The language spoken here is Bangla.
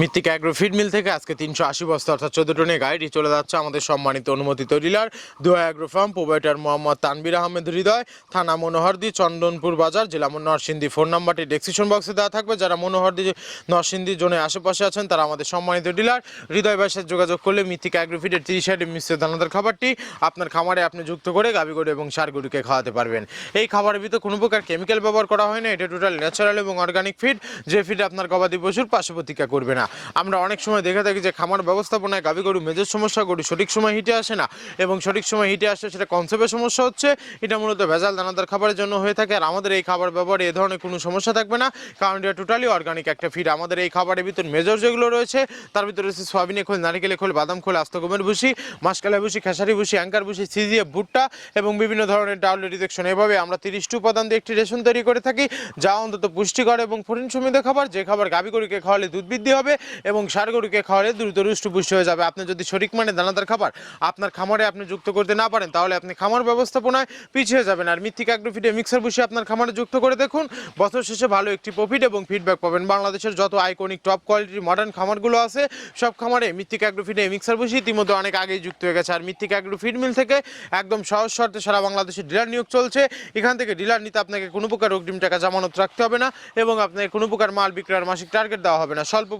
মৃত্তিকা অ্যাগ্রো ফিড মিল থেকে আজকে 380 বস্তা অর্থাৎ 14 টনের গাড়িটি চলে যাচ্ছে আমাদের সম্মানিত অনুমোদিত dealer Dua agro farm, provider Mohammad Tanvir Ahmed Hridoy, থানা মনোহরদী, চন্দনপুর বাজার, জেলা নরসিংদী। ফোন নাম্বারটি ডেসক্রিপশন বক্সে দেওয়া থাকবে। যারা মনোহরদী নরসিংদী জোনের আশেপাশে আছেন তারা আমাদের সম্মানিত ডিলার হৃদয় ভাইয়ের সাথে যোগাযোগ করলে মৃত্তিকা অ্যাগ্রো ফিডের 30 আইটেম মিশ্র দানাদার খাবারটি আপনার খামারে আপনি যুক্ত করে গাভী গরু এবং ষাঁড় গরুকে খাওয়াতে পারবেন। এই খাবারের ভিতরে কোনো প্রকার কেমিক্যাল ব্যবহার করা হয় না। এটা টোটাল ন্যাচারাল এবং অর্গানিক ফিড, যে ফিড আপনার গবাদি পশুর পার্শ্ব প্রতিক্রিয়া করবে না। আমরা অনেক সময় দেখে থাকি যে খামার ব্যবস্থাপনায় গাভী গরু মেজর সমস্যা, গরু সঠিক সময় হিটে আসে না এবং সঠিক সময় হিটে আসলে সেটা কনসেপ্টের সমস্যা হচ্ছে। এটা মূলত ভেজাল দানাদার খাবারের জন্য হয়ে থাকে। আর আমাদের এই খাবার ব্যবহারে এ ধরনের কোনো সমস্যা থাকবে না, কারণ এটা টোটালি অর্গানিক একটা ফিড। আমাদের এই খাবারের ভিতর মেজর যেগুলো রয়েছে তার ভিতরে রয়েছে সয়াবিনের খোল, নারিকেলের খোল, বাদাম খোল, আস্ত গমের ভুসি, মাসকালাই ভুসি, খেসারি ভুসি, অ্যাঙ্কার ভুসি, সিজিএফ ভুট্টা এবং বিভিন্ন ধরনের ডাউল রিজেকশন। এভাবে আমরা 30টি উপাদান দিয়ে একটি রেশন তৈরি করে থাকি, যা অন্তত পুষ্টিকর এবং প্রোটিন সমৃদ্ধ খাবার। যে খাবার গাভী গরুকে খাওয়ালে দুধ বৃদ্ধি হবে এবং ষাঁড় গরুকে খাওয়ালে দ্রুত রুষ্টপুষ্ট হয়ে যাবে। আপনি যদি সঠিক মানে দানাদার খাবার আপনার খামারে আপনি যুক্ত করতে না পারেন তাহলে আপনি খামার ব্যবস্থাপনায় পিছিয়ে যাবেন। আর মৃত্তিকা অ্যাগ্রো ফিডে মিক্সার বসে আপনার খামারে যুক্ত করে দেখুন, বছর শেষে ভালো একটি প্রফিট এবং ফিডব্যাক পাবেন। বাংলাদেশের যত আইকনিক টপ কোয়ালিটির মডার্ন খামারগুলো আছে সব খামারে মৃত্তিকা অ্যাগ্রো ফিডে মিক্সার বসে ইতিমধ্যে অনেক আগেই যুক্ত হয়ে গেছে। আর মৃত্তিকা অ্যাগ্রো ফিড মিল থেকে একদম সহজ শর্তে সারা বাংলাদেশে ডিলার নিয়োগ চলছে। এখান থেকে ডিলার নিতে আপনাকে কোনো প্রকার অগ্রিম টাকা জামানত রাখতে হবে না এবং আপনাকে কোনো প্রকার মাল বিক্রয়ের মাসিক টার্গেট দেওয়া হবে না। স্বল্প